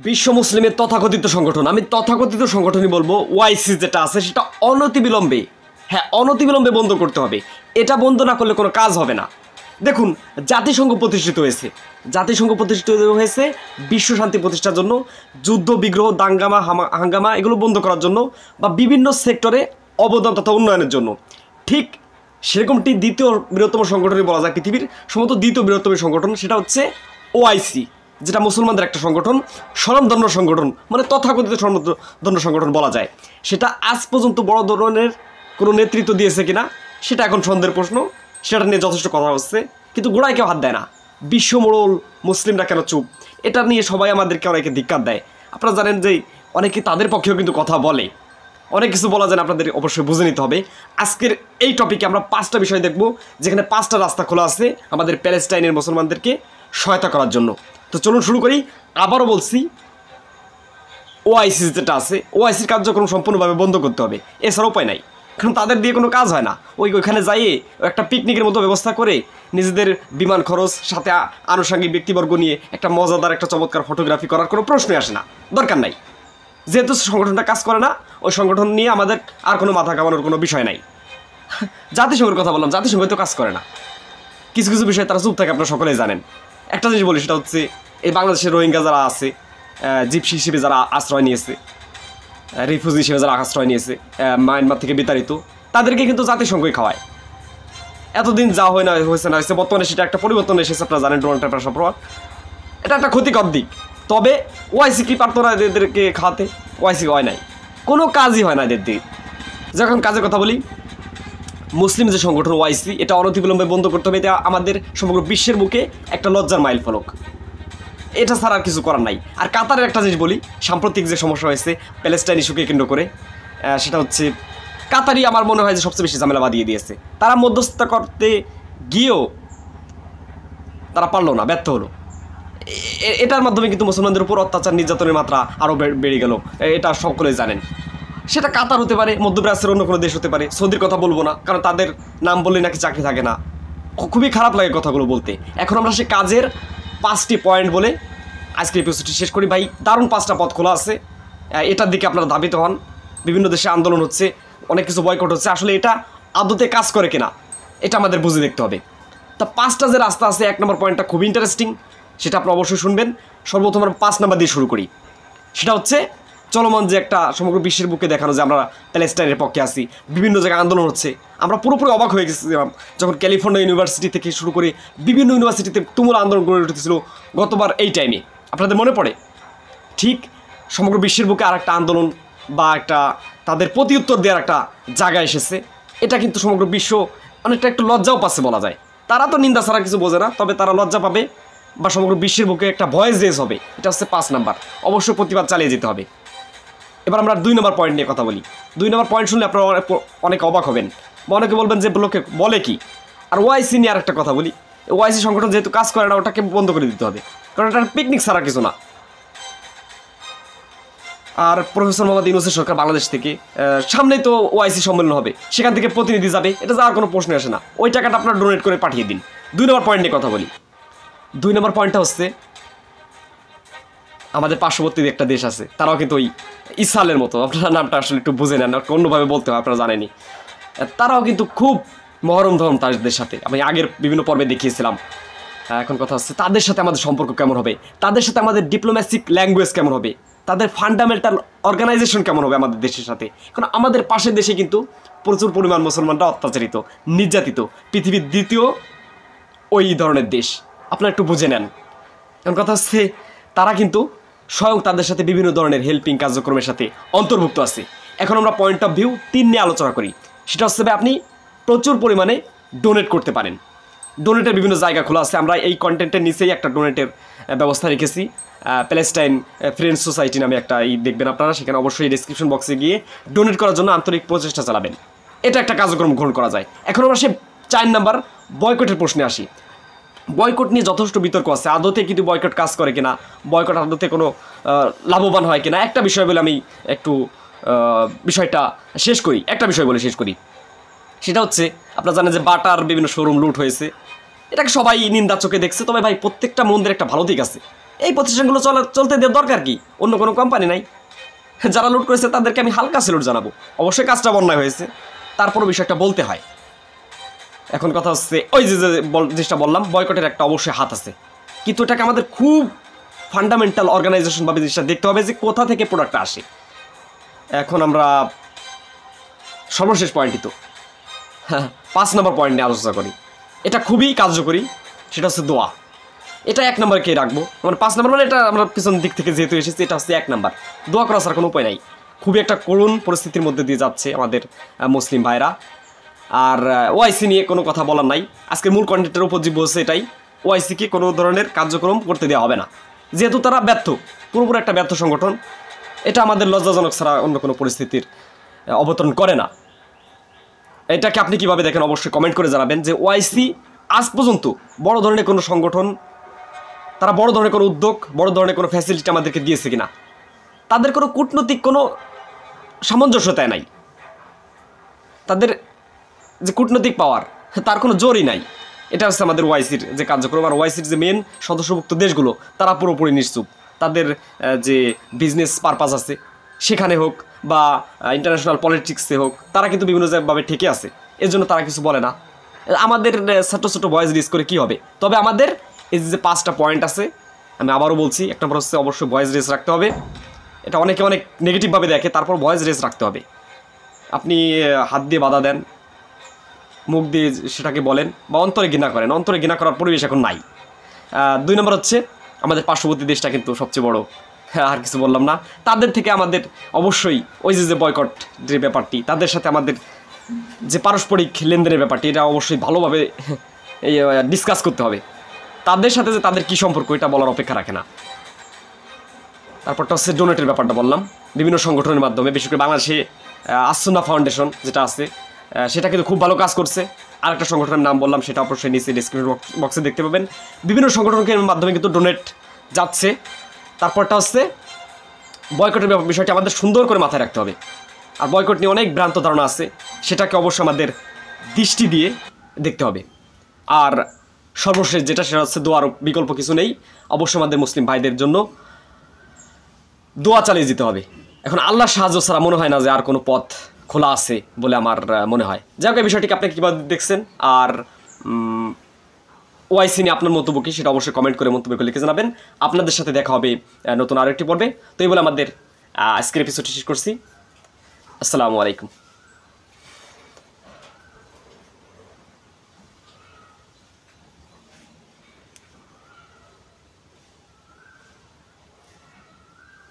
বিশ্ব মুসলিমের তথাকথিত সংগঠন, আমি তথাকথিত সংগঠনই বলবো। ওআইসি যেটা আছে সেটা অনতিবিলম্বে, অনতিবিলম্বে বন্ধ করতে হবে। এটা বন্ধ না করলে কোনো কাজ হবে না। দেখুন, জাতিসংঘ প্রতিষ্ঠিত হয়েছে, জাতিসংঘ প্রতিষ্ঠিত হয়েছে বিশ্ব শান্তি প্রতিষ্ঠার জন্য, যুদ্ধ বিগ্রহ দাঙ্গামা হাঙ্গামা এগুলো বন্ধ করার জন্য, বা বিভিন্ন সেক্টরে অবদান তথা উন্নয়নের জন্য। ঠিক সেরকমটি দ্বিতীয় বৃহত্তম সংগঠনই বলা যায়, পৃথিবীর সম্ভবত দ্বিতীয় বৃহত্তম সংগঠন, সেটা হচ্ছে ওআইসি, যেটা মুসলমানদের একটা সংগঠন, স্বনামধন্য সংগঠন, মানে তথাকথিত স্বনামধন্য সংগঠন বলা যায়। সেটা আজ পর্যন্ত বড় ধরনের কোনো নেতৃত্ব দিয়েছে কিনা সেটা এখন সন্দেহের প্রশ্ন, সেটা নিয়ে যথেষ্ট কথা হচ্ছে, কিন্তু গোড়ায় কেউ হাত দেয় না। বিশ্ব মোড়ল মুসলিমরা কেন চুপ, এটা নিয়ে সবাই আমাদেরকে অনেকে ধিক্কার দেয়। আপনারা জানেন যে অনেকে তাদের পক্ষেও কিন্তু কথা বলে, অনেক কিছু বলা যায়, আপনাদের অবশ্যই বুঝে নিতে হবে। আজকের এই টপিকে আমরা 5টা বিষয় দেখব, যেখানে 5টা রাস্তা খোলা আছে আমাদের প্যালেস্টাইনের মুসলমানদেরকে সহায়তা করার জন্য। তো চলুন শুরু করি। আবারও বলছি, ওআইসি যেটা আছে, ওআইসির কার্যক্রম সম্পূর্ণভাবে বন্ধ করতে হবে, এছাড়া উপায় নাই। কারণ তাদের দিয়ে কোনো কাজ হয় না। ওইখানে যাইয়ে একটা পিকনিকের মতো ব্যবস্থা করে নিজেদের বিমান খরচ সাথে আনুষঙ্গিক ব্যক্তিবর্গ নিয়ে একটা মজাদার একটা চমৎকার ফটোগ্রাফি করার কোনো প্রশ্নই আসে না, দরকার নাই। যেহেতু সংগঠনটা কাজ করে না, ওই সংগঠন নিয়ে আমাদের আর কোনো মাথা কামানোর কোনো বিষয় নাই। জাতিসংঘের কথা বললাম, জাতিসংঘ তো কাজ করে না, কিছু কিছু বিষয় তারা চুপ থাকে, আপনারা সকলেই জানেন। একটা জিনিস বলি, সেটা হচ্ছে এই বাংলাদেশের রোহিঙ্গা যারা আছে, জিপসি হিসেবে যারা আশ্রয় নিয়েছে, রিফিউজি হিসেবে যারা আশ্রয় নিয়েছে মায়ানমার থেকে বিতাড়িত, তাদেরকে কিন্তু জাতিসংঘই খাওয়ায়। এতদিন যা হয় না হয়েছে না হয়েছে, বর্তমানে সেটা একটা পরিবর্তন এসেছে, আপনারা জানেন, ডোনাল্ড ট্রাম্পের প্রভাব। এটা একটা ক্ষতিকর দিক। তবে ওআইসি কি পারতো না এদেরকে খাওয়াতে? ওআইসি হয় নাই, কোনো কাজই হয় না এদের দিয়ে। যখন কাজের কথা বলি, মুসলিম যে সংগঠন ওআইসি, এটা অনতিবিলম্বে বন্ধ করতে হবে। এটা আমাদের সমগ্র বিশ্বের বুকে একটা লজ্জার মাইল ফলক, এটা ছাড়া আর কিছু করার নাই। আর কাতারের একটা জিনিস বলি, সাম্প্রতিক যে সমস্যা হয়েছে প্যালেস্টাইন ইস্যুকে কেন্দ্র করে, সেটা হচ্ছে কাতারই আমার মনে হয় যে সবচেয়ে বেশি ঝামেলা বাঁধিয়ে দিয়েছে। তারা মধ্যস্থতা করতে গিয়েও তারা পারলো না, ব্যর্থ হলো। এটার মাধ্যমে কিন্তু মুসলমানদের উপর অত্যাচার নির্যাতনের মাত্রা আরও বেড়ে গেল, এটা সকলে জানেন। সেটা কাতার হতে পারে, মধ্যপ্রাচ্যের অন্য কোনো দেশ হতে পারে, সৌদির কথা বলবো না, কারণ তাদের নাম বললেই নাকি চাকরি থাকে না। খুবই খারাপ লাগে কথাগুলো বলতে। এখন আমরা সে কাজের 5টি পয়েন্ট বলে আজকের এপিসোডটি শেষ করি। ভাই, দারুণ 5টা পথ খোলা আছে, এটার দিকে আপনারা ধাবিত হন। বিভিন্ন দেশে আন্দোলন হচ্ছে, অনেক কিছু বয়কট হচ্ছে, আসলে এটা আদতে কাজ করে কিনা এটা আমাদের বুঝে দেখতে হবে। তা 5টা যে রাস্তা আছে, 1 নম্বর পয়েন্টটা খুবই ইন্টারেস্টিং, সেটা আপনারা অবশ্যই শুনবেন। সর্বপ্রথম আমরা 5 নাম্বার দিয়ে শুরু করি। সেটা হচ্ছে চলমান যে একটা সমগ্র বিশ্বের বুকে দেখানো যে আমরা প্যালেস্টাইনের পক্ষে আছি, বিভিন্ন জায়গায় আন্দোলন হচ্ছে। আমরা পুরোপুরি অবাক হয়ে গেছিলাম যখন ক্যালিফোর্নিয়া ইউনিভার্সিটি থেকে শুরু করে বিভিন্ন ইউনিভার্সিটিতে তুমুল আন্দোলন গড়ে উঠেছিল গতবার এই টাইমে, আপনাদের মনে পড়ে? ঠিক সমগ্র বিশ্বের বুকে আর একটা আন্দোলন বা একটা তাদের প্রতি উত্তর দেওয়ার একটা জায়গা এসেছে। এটা কিন্তু সমগ্র বিশ্ব অনেকটা একটু লজ্জাও পাচ্ছে বলা যায়। তারা তো নিন্দা ছাড়া কিছু বোঝে না, তবে তারা লজ্জা পাবে বা সমগ্র বিশ্বের বুকে একটা ভয়েস রেজ হবে। এটা হচ্ছে 5 নাম্বার, অবশ্যই প্রতিবাদ চালিয়ে যেতে হবে। এবার আমরা 2 নম্বর পয়েন্ট নিয়ে কথা বলি। 2 নম্বর পয়েন্ট শুনলে আপনারা অনেক অবাক হবেন বা অনেকে বলবেন যে লোকে বলে কি। আর ওআইসি নিয়ে আর একটা কথা বলি, ওআইসি সংগঠন যেহেতু কাজ করে না, ওটাকে বন্ধ করে দিতে হবে, কারণ এটা পিকনিক ছাড়া কিছু না। আর প্রফেসর মোহাম্মদ ইউনূসের সরকার বাংলাদেশ থেকে, সামনেই তো ওআইসি সম্মেলন হবে, সেখান থেকে প্রতিনিধি যাবে, এটা যাওয়ার কোনো প্রশ্ন আসে না। ওই টাকাটা আপনারা ডোনেট করে পাঠিয়ে দিন। 2 নম্বর পয়েন্ট নিয়ে কথা বলি। 2 নম্বর পয়েন্টটা হচ্ছে আমাদের পার্শ্ববর্তী একটা দেশ আছে, তারাও কিন্তু ওই ইসরায়েলের মতো, আপনারা নামটা আসলে একটু বুঝে নেন, অন্যভাবে বলতে হয়, আপনারা জানেনই। তারাও কিন্তু খুব মহরম ধরম তাদের সাথে, আমি আগের বিভিন্ন পর্বে দেখিয়েছিলাম। এখন কথা হচ্ছে তাদের সাথে আমাদের সম্পর্ক কেমন হবে, তাদের সাথে আমাদের ডিপ্লোম্যাটিক ল্যাঙ্গুয়েজ কেমন হবে, তাদের ফান্ডামেন্টাল অর্গানাইজেশন কেমন হবে আমাদের দেশের সাথে। কারণ আমাদের পাশের দেশে কিন্তু প্রচুর পরিমাণ মুসলমানরা অত্যাচারিত, নির্যাতিত, পৃথিবীর দ্বিতীয় ওই ধরনের দেশ, আপনারা একটু বুঝে নেন। এখন কথা হচ্ছে তারা কিন্তু স্বয়ং তাদের সাথে বিভিন্ন ধরনের হেল্পিং কার্যক্রমের সাথে অন্তর্ভুক্ত আছে। এখন আমরা পয়েন্ট অফ ভিউ 3 নিয়ে আলোচনা করি। সেটা হচ্ছে আপনি প্রচুর পরিমাণে ডোনেট করতে পারেন। ডোনেটের বিভিন্ন জায়গা খোলা আছে, আমরা এই কন্টেন্টের নিচেই একটা ডোনেটের ব্যবস্থা রেখেছি। প্যালেস্টাইন ফ্রেন্ডস সোসাইটি নামে একটা দেখবেন আপনারা, সেখানে অবশ্যই ডেসক্রিপশন বক্সে গিয়ে ডোনেট করার জন্য আন্তরিক প্রচেষ্টা চালাবেন। এটা একটা কার্যক্রম গ্রহণ করা যায়। এখন আমরা সে 4 নাম্বার বয়কটের প্রশ্নে আসি। বয়কট নিয়ে যথেষ্ট বিতর্ক আছে, আদতে কিন্তু বয়কট কাজ করে কিনা, বয়কট আদতে কোনো লাভবান হয় কিনা। একটা বিষয় বলে আমি একটু বিষয়টা শেষ করি, একটা বিষয় বলে শেষ করি। সেটা হচ্ছে আপনারা জানেন যে বাটার বিভিন্ন শোরুম লুট হয়েছে, এটাকে সবাই নিন্দা চোখে দেখছে। তবে ভাই, প্রত্যেকটা মন্দির একটা ভালো দিক আছে। এই প্রতিষ্ঠানগুলো চলতে দেওয়ার দরকার কি? অন্য কোনো কোম্পানি নাই। যারা লুট করেছে তাদেরকে আমি হালকা স্যালুট জানাবো, অবশ্যই কাজটা অন্যায় হয়েছে, তারপরও বিষয়টা বলতে হয়। এখন কথা হচ্ছে ওই যে জিনিসটা বললাম, বয়কটের একটা অবশ্যই হাত আছে, কিন্তু এটাকে আমাদের খুব ফান্ডামেন্টাল অর্গানাইজেশনভাবে জিনিসটা দেখতে হবে যে কোথা থেকে প্রোডাক্টটা আসে। এখন আমরা সর্বশেষ পয়েন্টই তো 5 নম্বর পয়েন্ট নিয়ে আলোচনা করি। এটা খুবই কার্যকরী, সেটা হচ্ছে দোয়া। এটা 1 নম্বরকে রাখবো, মানে 5 নম্বর মানে এটা আমরা পিছন দিক থেকে যেহেতু এসেছি, এটা হচ্ছে 1 নম্বর। দোয়া করা ছাড়া কোনো উপায় নাই। খুবই একটা করুণ পরিস্থিতির মধ্যে দিয়ে যাচ্ছে আমাদের মুসলিম ভাইরা। আর ওআইসি নিয়ে কোনো কথা বলার নাই, আজকের মূল কন্টেন্টের উপর যে বলছে এটাই, ওআইসিকে কোনো ধরনের কার্যক্রম করতে দেওয়া হবে না, যেহেতু তারা ব্যর্থ, পুরোপুরি একটা ব্যর্থ সংগঠন। এটা আমাদের লজ্জাজনক ছাড়া অন্য কোনো পরিস্থিতির অবতরণ করে না। এটাকে আপনি কীভাবে দেখেন অবশ্যই কমেন্ট করে জানাবেন যে ওআইসি আজ পর্যন্ত বড় ধরনের কোনো সংগঠন, তারা বড় ধরনের কোনো উদ্যোগ, বড় ধরনের কোনো ফ্যাসিলিটি আমাদেরকে দিয়েছে কিনা। তাদের কোনো কূটনৈতিক কোনো সামঞ্জস্যতায় নাই, তাদের যে কূটনৈতিক পাওয়ার তার কোনো জোরই নাই। এটা হচ্ছে আমাদের ওআইসির যে কার্যক্রম। আর ওআইসির যে মেন সদস্যভুক্ত দেশগুলো তারা পুরোপুরি নিশ্চুপ, তাদের যে বিজনেস পারপাস আছে সেখানে হোক বা ইন্টারন্যাশনাল পলিটিক্সে হোক, তারা কিন্তু বিভিন্নভাবে ঠেকে আছে, এর জন্য তারা কিছু বলে না। আমাদের ছোট ছোট ভয়েস রিলিজ করে কী হবে? তবে আমাদের এই যে 5টা পয়েন্ট আছে, আমি আবারও বলছি, 1 নম্বর হচ্ছে অবশ্যই ভয়েস রেস রাখতে হবে। এটা অনেকে অনেক নেগেটিভভাবে দেখে, তারপর ভয়েস রেস রাখতে হবে। আপনি হাত দিয়ে বাধা দেন, মুখ দিয়ে সেটাকে বলেন, বা অন্তরে ঘৃণা করেন, অন্তরে ঘৃণা করার পরিবেশ এখন নাই। 2 নম্বর হচ্ছে আমাদের পার্শ্ববর্তী দেশটা কিন্তু সবচেয়ে বড়, আর কিছু বললাম না। তাদের থেকে আমাদের অবশ্যই ওই যে বয়কট যে ব্যাপারটি, তাদের সাথে আমাদের যে পারস্পরিক লেনদেনের ব্যাপারটি, এটা অবশ্যই ভালোভাবে ডিসকাস করতে হবে। তাদের সাথে যে তাদের কী সম্পর্ক এটা বলার অপেক্ষা রাখে না। তারপরটা হচ্ছে ডোনেটের ব্যাপারটা বললাম, বিভিন্ন সংগঠনের মাধ্যমে, বিশেষ করে বাংলাদেশে আসুন্না ফাউন্ডেশন যেটা আছে সেটা কিন্তু খুব ভালো কাজ করছে। আরেকটা সংগঠনের নাম বললাম, সেটা অবশ্যই নিচে ডিসক্রিপশন বক্সে দেখতে পাবেন। বিভিন্ন সংগঠনের মাধ্যমে কিন্তু ডোনেট যাচ্ছে। তারপরটা হচ্ছে বয়কটের বিষয়টি আমাদের সুন্দর করে মাথায় রাখতে হবে। আর বয়কট নিয়ে অনেক ভ্রান্ত ধারণা আছে, সেটাকে অবশ্যই আমাদের দৃষ্টি দিয়ে দেখতে হবে। আর সর্বশেষ যেটা, সেটা হচ্ছে দোয়ার বিকল্প কিছু নেই। অবশ্যই আমাদের মুসলিম ভাইদের জন্য দোয়া চালিয়ে যেতে হবে। এখন আল্লাহর সাহায্য ছাড়া মনে হয় না যে আর কোনো পথ খোলা আছে বলে আমার মনে হয়। যাই হোক, এই বিষয়টিকে আপনি কীভাবে দেখছেন, আর ওআইসি নিয়ে আপনার মন্তব্য কী সেটা অবশ্যই কমেন্ট করে মন্তব্য করে লিখে জানাবেন। আপনাদের সাথে দেখা হবে নতুন আরেকটি পর্বে। তো এই বলে আমাদের আজকের এপিসোডটি শেষ করছি। আসসালামু আলাইকুম।